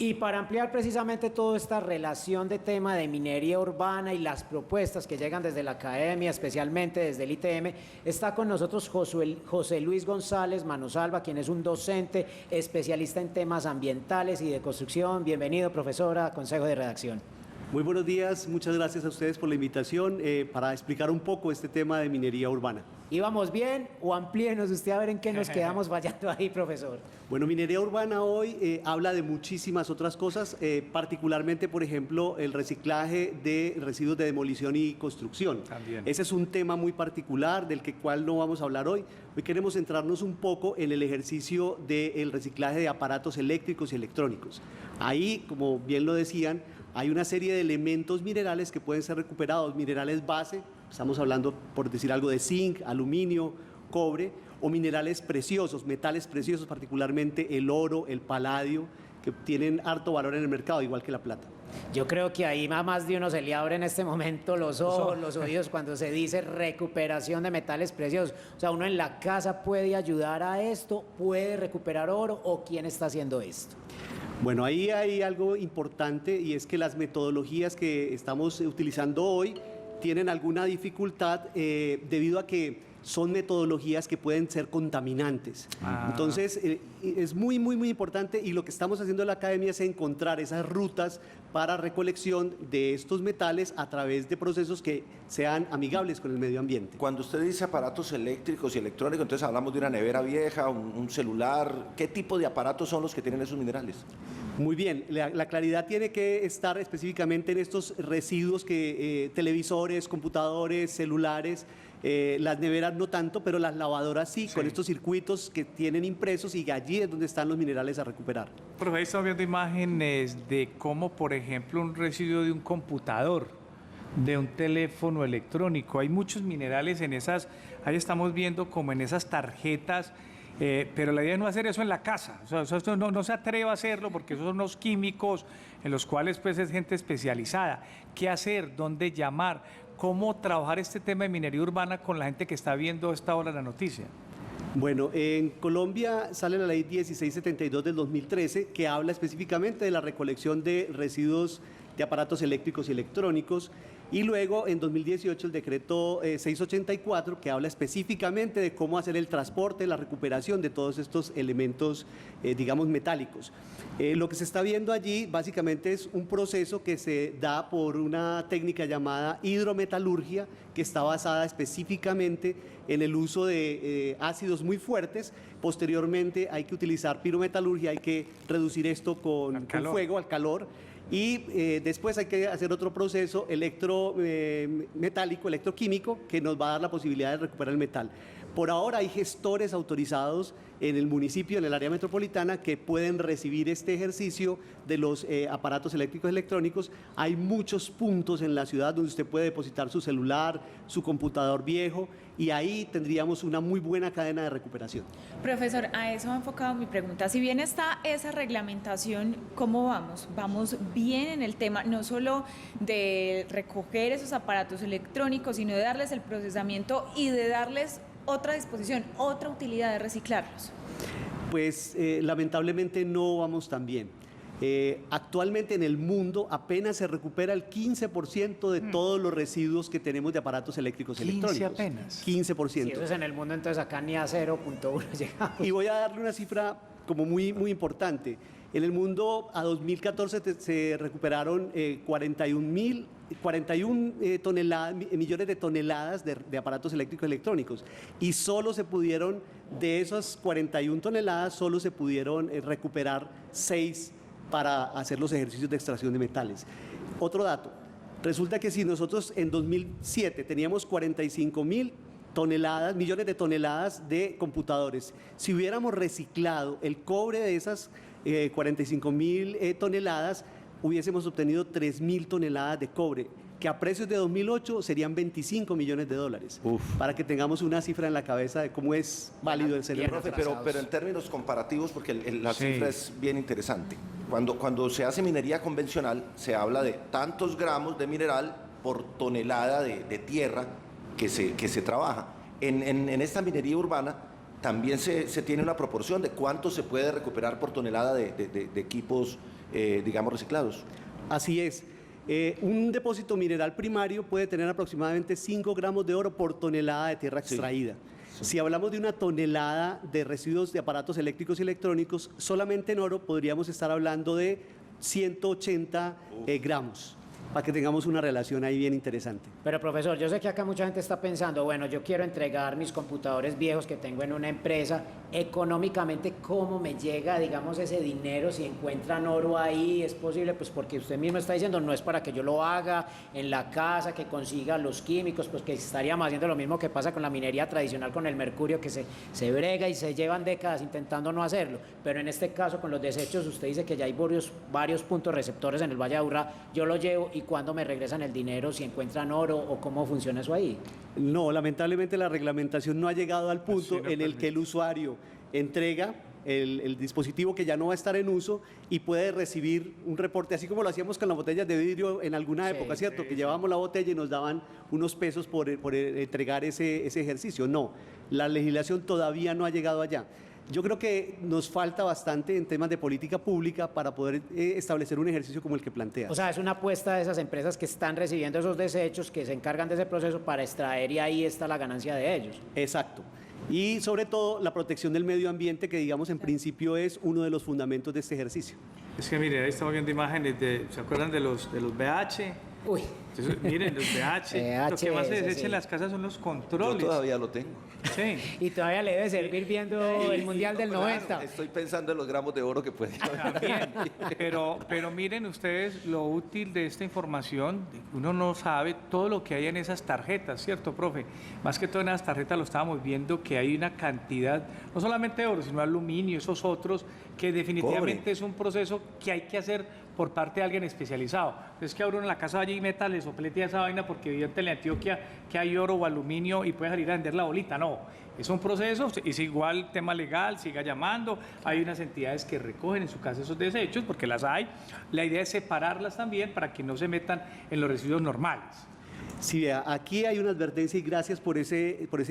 Y para ampliar precisamente toda esta relación de tema de minería urbana y las propuestas que llegan desde la academia, especialmente desde el ITM, está con nosotros José Luis González Manosalva, quien es un docente especialista en temas ambientales y de construcción. Bienvenido, profesora, Consejo de Redacción. Muy buenos días, muchas gracias a ustedes por la invitación para explicar un poco este tema de minería urbana. ¿Íbamos bien o amplíenos usted a ver en qué nos quedamos fallando ahí, profesor? Bueno, minería urbana hoy habla de muchísimas otras cosas, particularmente, por ejemplo, el reciclaje de residuos de demolición y construcción. También. Ese es un tema muy particular del cual no vamos a hablar hoy. Hoy queremos centrarnos un poco en el ejercicio del reciclaje de aparatos eléctricos y electrónicos. Ahí, como bien lo decían, hay una serie de elementos minerales que pueden ser recuperados, minerales base, estamos hablando, por decir algo, de zinc, aluminio, cobre, o minerales preciosos, metales preciosos, particularmente el oro, el paladio, que tienen harto valor en el mercado, igual que la plata. Yo creo que ahí a más de uno se le abre en este momento los ojos, los oídos, cuando se dice recuperación de metales preciosos. O sea, uno en la casa puede ayudar a esto, puede recuperar oro, ¿o quién está haciendo esto? Bueno, ahí hay algo importante y es que las metodologías que estamos utilizando hoy tienen alguna dificultad debido a que son metodologías que pueden ser contaminantes. Entonces, es muy importante, y lo que estamos haciendo en la academia es encontrar esas rutas para recolección de estos metales a través de procesos que sean amigables con el medio ambiente. Cuando usted dice aparatos eléctricos y electrónicos, entonces hablamos de una nevera vieja, un celular. ¿Qué tipo de aparatos son los que tienen esos minerales? Muy bien, la claridad tiene que estar específicamente en estos residuos que televisores, computadores, celulares, las neveras no tanto, pero las lavadoras sí, con estos circuitos que tienen impresos, y allí es donde están los minerales a recuperar. Pero ahí estamos viendo imágenes de cómo, por ejemplo, un residuo de un computador, de un teléfono electrónico, hay muchos minerales en esas, ahí estamos viendo como en esas tarjetas. Pero la idea es no hacer eso en la casa, o sea, esto no se atreva a hacerlo porque esos son unos químicos en los cuales pues es gente especializada. ¿Qué hacer? ¿Dónde llamar? ¿Cómo trabajar este tema de minería urbana con la gente que está viendo esta hora la noticia? Bueno, en Colombia sale la ley 1672 del 2013 que habla específicamente de la recolección de residuos de aparatos eléctricos y electrónicos, y luego en 2018 el decreto 684 que habla específicamente de cómo hacer el transporte, la recuperación de todos estos elementos, digamos, metálicos. Lo que se está viendo allí básicamente es un proceso que se da por una técnica llamada hidrometalurgia, que está basada específicamente en el uso de ácidos muy fuertes. Posteriormente hay que utilizar pirometalurgia, hay que reducir esto con fuego, al calor. Y después hay que hacer otro proceso electrometálico, electroquímico, que nos va a dar la posibilidad de recuperar el metal. Por ahora hay gestores autorizados en el municipio, en el área metropolitana, que pueden recibir este ejercicio de los aparatos eléctricos y electrónicos. Hay muchos puntos en la ciudad donde usted puede depositar su celular, su computador viejo, y ahí tendríamos una muy buena cadena de recuperación. Profesor, a eso ha enfocado mi pregunta. Si bien está esa reglamentación, ¿cómo vamos? ¿Vamos bien en el tema, no solo de recoger esos aparatos electrónicos, sino de darles el procesamiento y de darles otra disposición, otra utilidad de reciclarlos? Pues lamentablemente no vamos tan bien. Actualmente en el mundo apenas se recupera el 15% de todos los residuos que tenemos de aparatos eléctricos y electrónicos. 15 apenas. 15%. Si eso es en el mundo, entonces acá ni a 0.1 llegamos. Y voy a darle una cifra como muy importante. En el mundo a 2014 se recuperaron 41 millones de toneladas de aparatos eléctricos y electrónicos, y solo se pudieron, de esas 41 toneladas, solo se pudieron recuperar 6 para hacer los ejercicios de extracción de metales. Otro dato, resulta que si nosotros en 2007 teníamos 45 millones de toneladas de computadores, si hubiéramos reciclado el cobre de esas 45.000 toneladas, hubiésemos obtenido 3.000 toneladas de cobre, que a precios de 2008 serían 25 millones de dólares. Para que tengamos una cifra en la cabeza de cómo es válido el cerebro. Profe, pero en términos comparativos, porque la cifra es bien interesante. Cuando se hace minería convencional, se habla de tantos gramos de mineral por tonelada de tierra que se trabaja. En esta minería urbana también se tiene una proporción de cuánto se puede recuperar por tonelada de equipos digamos, reciclados. Así es. Un depósito mineral primario puede tener aproximadamente 5 gramos de oro por tonelada de tierra extraída. Si hablamos de una tonelada de residuos de aparatos eléctricos y electrónicos, solamente en oro podríamos estar hablando de 180 gramos, para que tengamos una relación ahí bien interesante. Pero profesor, yo sé que acá mucha gente está pensando, bueno, yo quiero entregar mis computadores viejos que tengo en una empresa, económicamente, ¿cómo me llega, digamos, ese dinero? Si encuentran oro ahí, ¿es posible? Pues porque usted mismo está diciendo, no es para que yo lo haga en la casa, que consiga los químicos, pues que estaríamos haciendo lo mismo que pasa con la minería tradicional, con el mercurio, que se brega y se llevan décadas intentando no hacerlo. Pero en este caso, con los desechos, usted dice que ya hay varios puntos receptores en el Valle de Aburrá, yo lo llevo y ¿cuándo me regresan el dinero? Si encuentran oro o cómo funciona eso ahí. No, lamentablemente la reglamentación no ha llegado al punto en el que el usuario entrega el dispositivo que ya no va a estar en uso y puede recibir un reporte, así como lo hacíamos con las botellas de vidrio en alguna época, ¿cierto? Que llevábamos la botella y nos daban unos pesos por entregar ese ejercicio. No, la legislación todavía no ha llegado allá. Yo creo que nos falta bastante en temas de política pública para poder establecer un ejercicio como el que plantea. O sea, es una apuesta de esas empresas que están recibiendo esos desechos, que se encargan de ese proceso para extraer y ahí está la ganancia de ellos. Exacto. Y sobre todo la protección del medio ambiente, que digamos en principio es uno de los fundamentos de este ejercicio. Es que mire, ahí estamos viendo imágenes ¿se acuerdan de los BH? Uy. Entonces, miren, los BH, lo que más se desecha en las casas son los controles. Yo todavía lo tengo. Sí. Y todavía le debe servir viendo el Mundial del Claro, 90. estoy pensando en los gramos de oro que puede haber. También, pero miren ustedes lo útil de esta información, uno no sabe todo lo que hay en esas tarjetas, ¿cierto, profe? Más que todo en esas tarjetas lo estábamos viendo que hay una cantidad, no solamente de oro, sino aluminio, esos otros, que definitivamente Cobre. es un proceso que hay que hacer por parte de alguien especializado. Es que a uno en la casa vaya y meta, le soplete a esa vaina porque evidentemente en Antioquia que hay oro o aluminio y puede salir a vender la bolita, no. Es un proceso, es igual tema legal, siga llamando, hay unas entidades que recogen en su casa esos desechos, porque las hay. La idea es separarlas también para que no se metan en los residuos normales. Sí, vea, aquí hay una advertencia y gracias por esa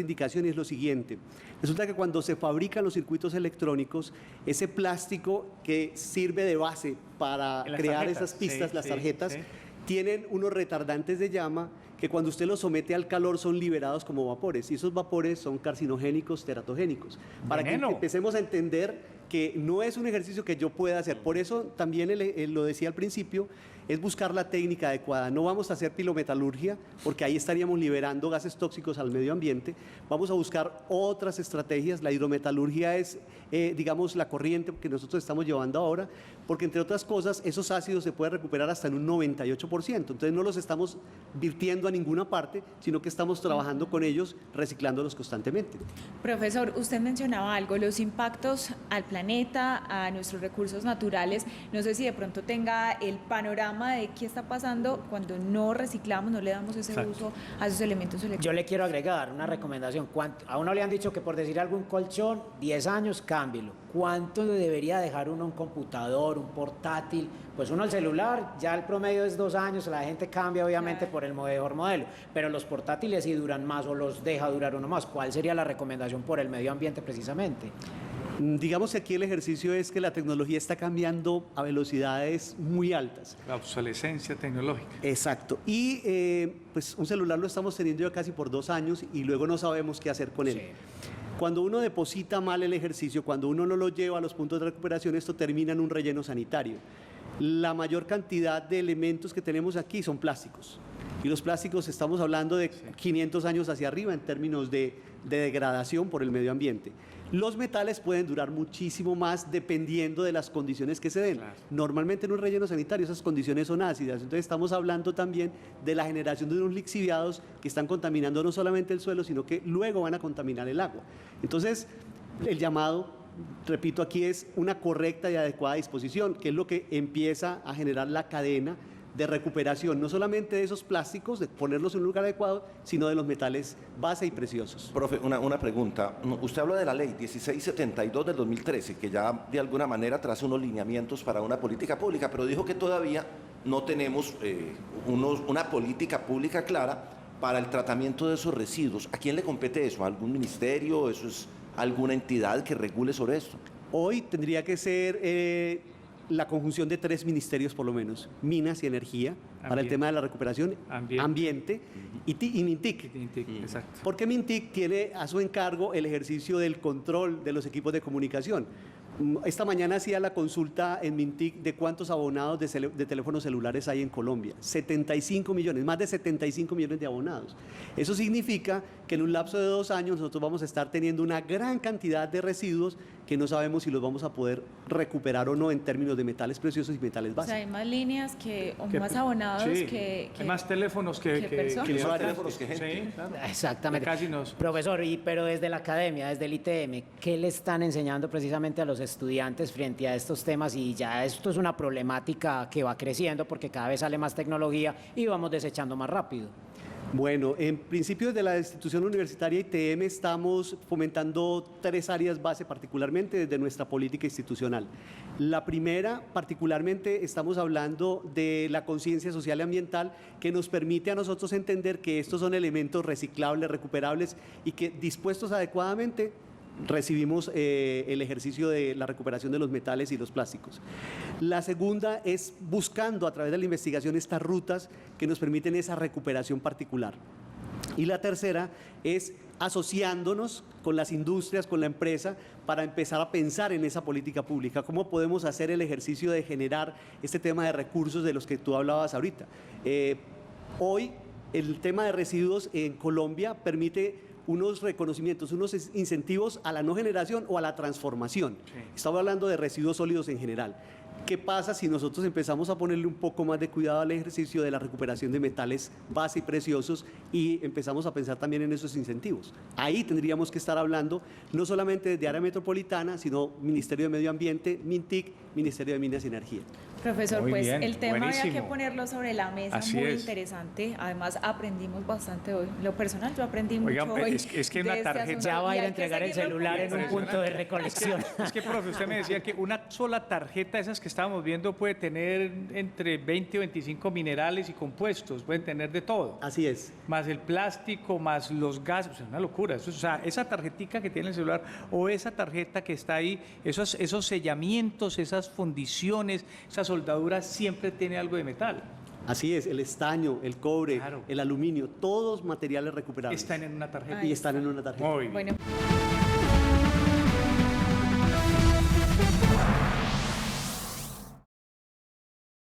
indicación, y es lo siguiente. Resulta que cuando se fabrican los circuitos electrónicos, ese plástico que sirve de base para crear tarjetas, esas pistas, sí, las sí, tarjetas, sí. tienen unos retardantes de llama que cuando usted los somete al calor son liberados como vapores, y esos vapores son carcinogénicos, teratogénicos. Para que Veneno. empecemos a entender que no es un ejercicio que yo pueda hacer. Por eso también lo decía al principio, es buscar la técnica adecuada. No vamos a hacer pilometalurgia, porque ahí estaríamos liberando gases tóxicos al medio ambiente. Vamos a buscar otras estrategias. La hidrometalurgia es, digamos, la corriente que nosotros estamos llevando ahora, porque entre otras cosas, esos ácidos se pueden recuperar hasta en un 98%. Entonces no los estamos virtiendo a ninguna parte, sino que estamos trabajando con ellos, reciclándolos constantemente. Profesor, usted mencionaba algo, los impactos al planeta, a nuestros recursos naturales. No sé si de pronto tenga el panorama de qué está pasando cuando no reciclamos, no le damos ese Exacto. uso a esos elementos electrónicos. Yo le quiero agregar una recomendación. A uno le han dicho que por decir algún colchón, 10 años, cámbielo. ¿Cuánto le debería dejar uno un computador, un portátil? Pues uno el celular, ya el promedio es 2 años, la gente cambia obviamente por el mejor modelo, pero los portátiles sí duran más o los deja durar uno más. ¿Cuál sería la recomendación por el medio ambiente precisamente? Digamos que aquí el ejercicio es que la tecnología está cambiando a velocidades muy altas. La obsolescencia tecnológica. Exacto. Y pues un celular lo estamos teniendo ya casi por 2 años y luego no sabemos qué hacer con él. Sí. Cuando uno deposita mal el ejercicio, cuando uno no lo lleva a los puntos de recuperación, esto termina en un relleno sanitario. La mayor cantidad de elementos que tenemos aquí son plásticos. Y los plásticos estamos hablando de 500 años hacia arriba en términos de degradación por el medio ambiente. Los metales pueden durar muchísimo más dependiendo de las condiciones que se den. Claro. Normalmente en un relleno sanitario esas condiciones son ácidas, entonces estamos hablando también de la generación de unos lixiviados que están contaminando no solamente el suelo, sino que luego van a contaminar el agua. Entonces, el llamado, repito, aquí es una correcta y adecuada disposición, que es lo que empieza a generar la cadena de recuperación, no solamente de esos plásticos, de ponerlos en un lugar adecuado, sino de los metales base y preciosos. Profe, una pregunta. Usted habla de la ley 1672 del 2013, que ya de alguna manera traza unos lineamientos para una política pública, pero dijo que todavía no tenemos una política pública clara para el tratamiento de esos residuos. ¿A quién le compete eso? ¿A algún ministerio? ¿Eso es alguna entidad que regule sobre esto? Hoy tendría que ser la conjunción de 3 ministerios por lo menos: Minas y Energía, para el Ambiente. tema de la recuperación, Ambiente. y Mintic. Exacto. Porque Mintic tiene a su encargo el ejercicio del control de los equipos de comunicación. Esta mañana hacía la consulta en Mintic de cuántos abonados de teléfonos celulares hay en Colombia. 75 millones, más de 75 millones de abonados. Eso significa que en un lapso de 2 años nosotros vamos a estar teniendo una gran cantidad de residuos que no sabemos si los vamos a poder recuperar o no en términos de metales preciosos y metales O sea, básicos. hay más líneas o más abonados Sí, que hay más teléfonos que personas. Más usuarios. teléfonos que gente. Sí, claro. Exactamente. Casi nos... Profesor, pero desde la academia, desde el ITM, ¿qué le están enseñando precisamente a los estudiantes frente a estos temas? Y ya esto es una problemática que va creciendo porque cada vez sale más tecnología y vamos desechando más rápido. Bueno, en principio desde la institución universitaria ITM estamos fomentando 3 áreas base particularmente desde nuestra política institucional. La primera, particularmente, estamos hablando de la conciencia social y ambiental que nos permite a nosotros entender que estos son elementos reciclables, recuperables y que dispuestos adecuadamente recibimos el ejercicio de la recuperación de los metales y los plásticos. La segunda es buscando a través de la investigación estas rutas que nos permiten esa recuperación particular. Y la tercera es asociándonos con las industrias, con la empresa, para empezar a pensar en esa política pública. ¿Cómo podemos hacer el ejercicio de generar este tema de recursos de los que tú hablabas ahorita? Hoy el tema de residuos en Colombia permite unos reconocimientos, unos incentivos a la no generación o a la transformación. Sí. Estamos hablando de residuos sólidos en general. ¿Qué pasa si nosotros empezamos a ponerle un poco más de cuidado al ejercicio de la recuperación de metales base y preciosos y empezamos a pensar también en esos incentivos? Ahí tendríamos que estar hablando no solamente de área metropolitana, sino Ministerio de Medio Ambiente, Mintic, Ministerio de Minas y Energía. Profesor, Muy pues bien, el tema había que buenísimo. ponerlo sobre la mesa, Así muy es. interesante. Además, aprendimos bastante hoy. Lo personal, yo aprendí Oigan, mucho hoy. es que de una este tarjeta- asunto. Ya va a Y ir a hay que entregar el seguirlo celular en un publicando. punto de recolección. Es que, profe, usted me decía que una sola tarjeta, esas que estábamos viendo, puede tener entre 20 o 25 minerales y compuestos, pueden tener de todo. Así es. Más el plástico, más los gases, es una locura. Eso, o sea, esa tarjetica que tiene el celular o esa tarjeta que está ahí, esos sellamientos, esas fundiciones, esas soldaduras, siempre tiene algo de metal. Así es, el estaño, el cobre, Claro. el aluminio, todos materiales recuperables. Están en una tarjeta. y están en una tarjeta. Muy bien. Bueno.